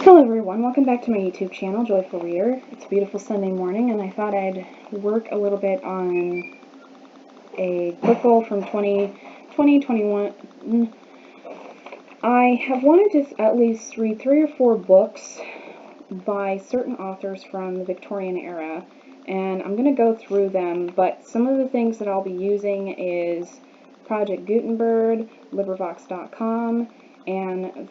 Hello everyone, welcome back to my YouTube channel, Joyful Reader. It's a beautiful Sunday morning and I thought I'd work a little bit on a book goal from 2021. I have wanted to at least read 3 or 4 books by certain authors from the Victorian era, and I'm going to go through them, but some of the things that I'll be using is Project Gutenberg, Librivox.com, and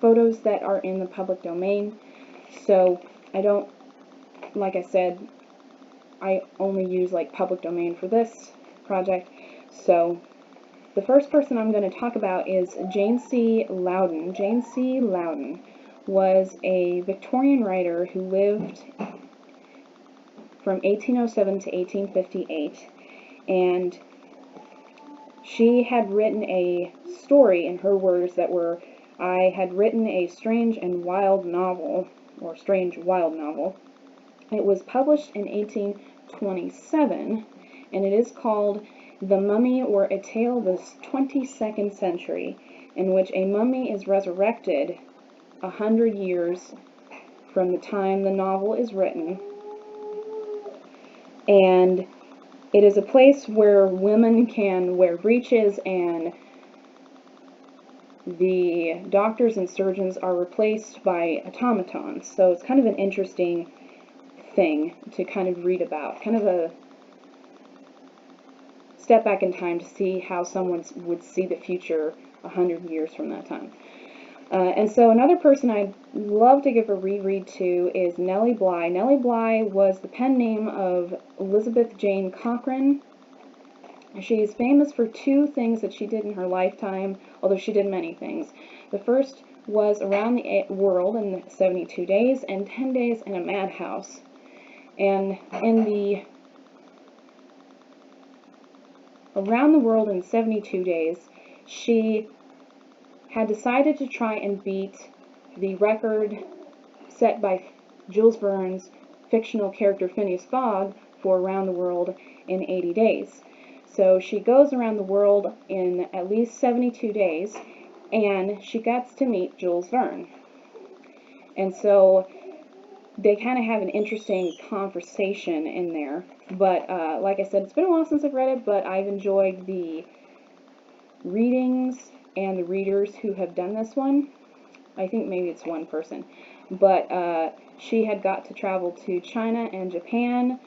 photos that are in the public domain. So I don't, like I said, I only use like public domain for this project. So the first person I'm going to talk about is Jane C. Loudon. Jane C. Loudon was a Victorian writer who lived from 1807 to 1858, and she had written a story, in her words, that were, "I had written a strange and wild novel," or strange wild novel. It was published in 1827, and it is called The Mummy, or A Tale of the 22nd Century, in which a mummy is resurrected 100 years from the time the novel is written, and it is a place where women can wear breeches and the doctors and surgeons are replaced by automatons. So it's kind of an interesting thing to kind of read about, kind of a step back in time to see how someone would see the future 100 years from that time. And so another person I'd love to give a reread to is Nellie Bly. Nellie Bly was the pen name of Elizabeth Jane Cochrane. She is famous for 2 things that she did in her lifetime, although she did many things. The first was Around the World in 72 Days and 10 Days in a Madhouse. And in the Around the World in 72 Days, she had decided to try and beat the record set by Jules Verne's fictional character Phineas Fogg for Around the World in 80 days. So she goes around the world in at least 72 days, and she gets to meet Jules Verne. And so they kind of have an interesting conversation in there. But like I said, it's been a while since I've read it, but I've enjoyed the readings and the readers who have done this one. I think maybe it's one person. But she had got to travel to China and Japan,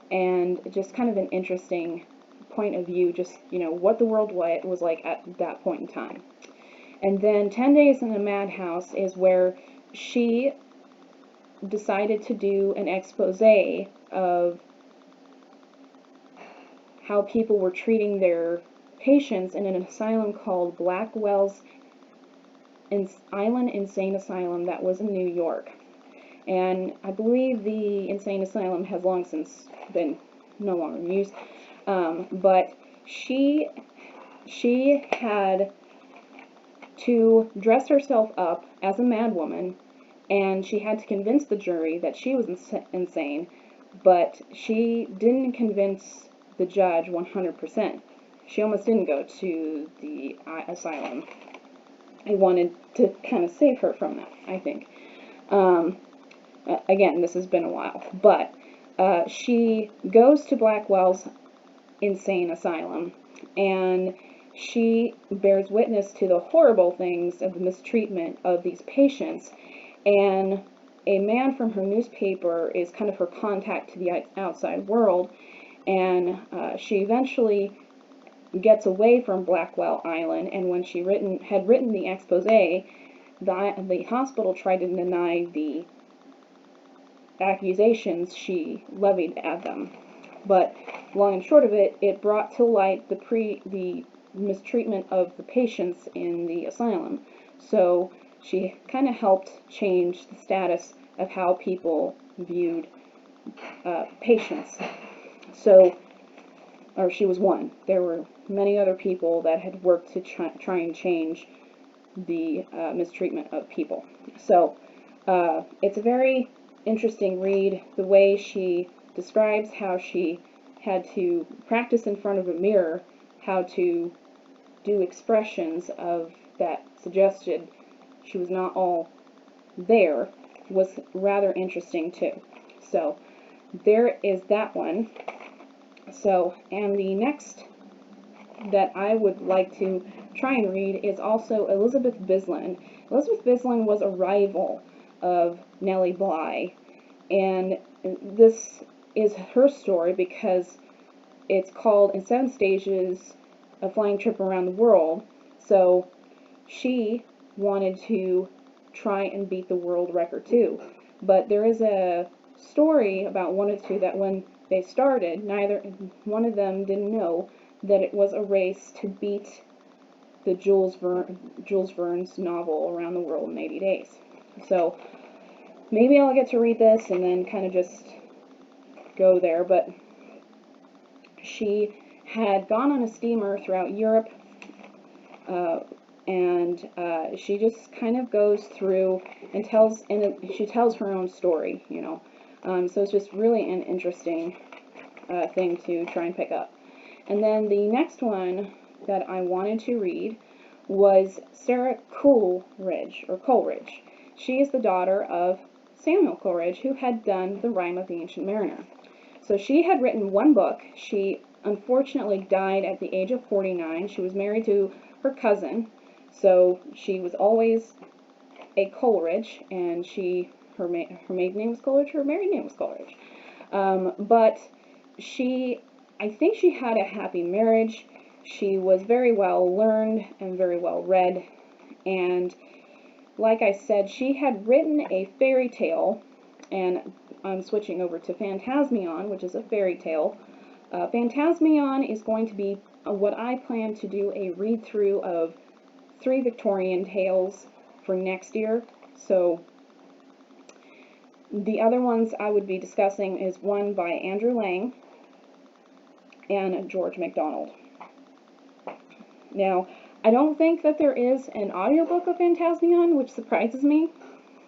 and just kind of an interesting point of view, just, you know, what the world was like at that point in time. And then 10 Days in a Madhouse is where she decided to do an expose of how people were treating their patients in an asylum called Blackwell's Island Insane Asylum that was in New York. And I believe the insane asylum has long since been no longer in use. But she had to dress herself up as a madwoman, and she had to convince the jury that she was insane, but she didn't convince the judge 100%. She almost didn't go to the asylum. I wanted to kind of save her from that, I think. Again, this has been a while, but she goes to Blackwell's insane asylum, and she bears witness to the horrible things of the mistreatment of these patients, and a man from her newspaper is kind of her contact to the outside world, and she eventually gets away from Blackwell Island, and when she had written the expose, the hospital tried to deny the accusations she levied at them. But long and short of it, it brought to light the mistreatment of the patients in the asylum. So she kind of helped change the status of how people viewed patients. So, or she was one. There were many other people that had worked to try and change the mistreatment of people. So it's a very interesting read, the way she describes how she had to practice in front of a mirror how to do expressions of that suggested she was not all there was rather interesting too. So there is that one. So, and the next that I would like to try and read is also Elizabeth Bisland. Elizabeth Bisland was a rival of Nellie Bly, and this is her story because it's called In 7 Stages, A Flying Trip Around the World. So she wanted to try and beat the world record too. But there is a story about one of the two that when they started, neither one of them didn't know that it was a race to beat the Jules Verne's novel Around the World in 80 Days. So maybe I'll get to read this and then kind of just go there, but she had gone on a steamer throughout Europe, and she just kind of goes through and she tells her own story, you know. So it's just really an interesting thing to try and pick up. And then the next one that I wanted to read was Sara Coleridge, or Coleridge. She is the daughter of Samuel Coleridge, who had done The Rime of the Ancient Mariner. So she had written one book. She unfortunately died at the age of 49. She was married to her cousin, so she was always a Coleridge, and her maiden name was Coleridge, her married name was Coleridge. But I think she had a happy marriage. She was very well learned and very well read, and like I said, she had written a fairy tale, and I'm switching over to Phantasmion, which is a fairy tale. Phantasmion is going to be what I plan to do a read-through of 3 Victorian tales for next year. So the other ones I would be discussing is one by Andrew Lang and George MacDonald. Now, I don't think that there is an audiobook of Phantasmion, which surprises me,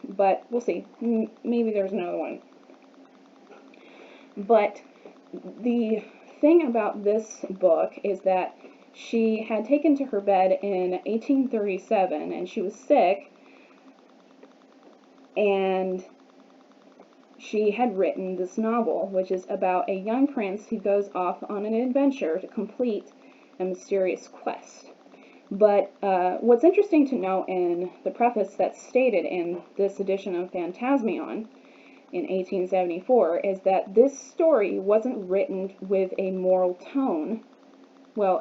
but we'll see. Maybe there's another one. But the thing about this book is that she had taken to her bed in 1837, and she was sick, and she had written this novel, which is about a young prince who goes off on an adventure to complete a mysterious quest. But what's interesting to note in the preface that's stated in this edition of Phantasmion in 1874 is that this story wasn't written with a moral tone, well,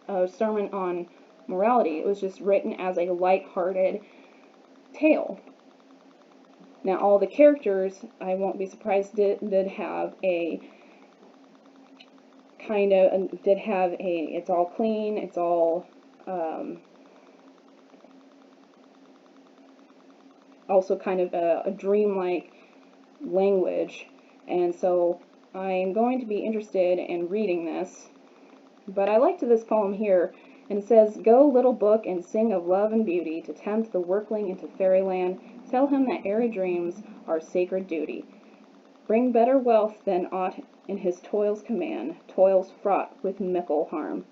a sermon on morality. It was just written as a light-hearted tale. Now, all the characters, I won't be surprised, did have a it's all clean, it's all also kind of a dreamlike language, and so I'm going to be interested in reading this. But I liked this poem here, and it says, "Go, little book, and sing of love and beauty, to tempt the workling into fairyland. Tell him that airy dreams are sacred duty. Bring better wealth than aught in his toils command, toils fraught with mickle harm."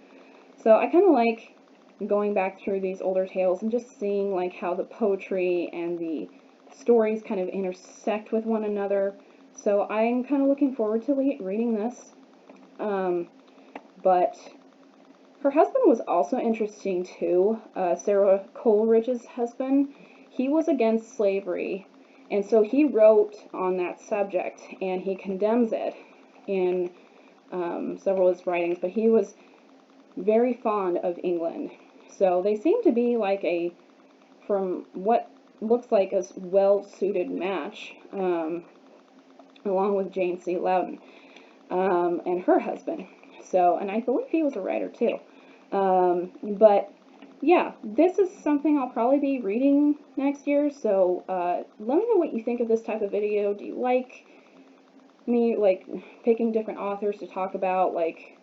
So I kind of like going back through these older tales and just seeing like how the poetry and the stories kind of intersect with one another. So I'm kind of looking forward to reading this. But her husband was also interesting too. Sara Coleridge's husband, he was against slavery, and so he wrote on that subject, and he condemns it in several of his writings, but he was very fond of England. So they seem to be like from what looks like a well-suited match, along with Jane C. Loudon and her husband. So, and I believe he was a writer too. But yeah, this is something I'll probably be reading next year, so let me know what you think of this type of video. Do you like me like picking different authors to talk about? Like,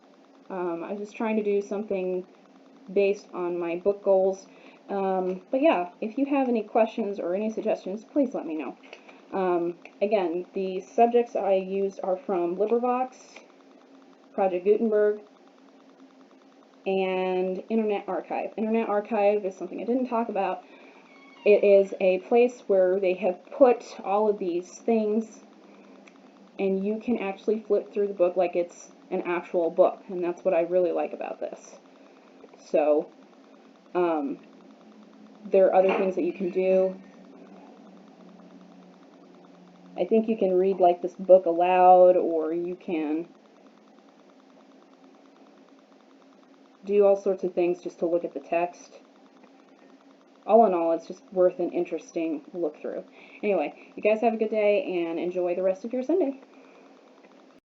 I'm just trying to do something based on my book goals. But yeah, if you have any questions or any suggestions, please let me know. Again, the subjects I used are from Librivox, Project Gutenberg, and Internet Archive. Internet Archive is something I didn't talk about, it is a place where they have put all of these things, and you can actually flip through the book like it's an actual book, and that's what I really like about this. So, there are other things that you can do. I think you can read like this book aloud, or you can do all sorts of things just to look at the text. All in all, it's just worth an interesting look through. Anyway, you guys have a good day and enjoy the rest of your Sunday.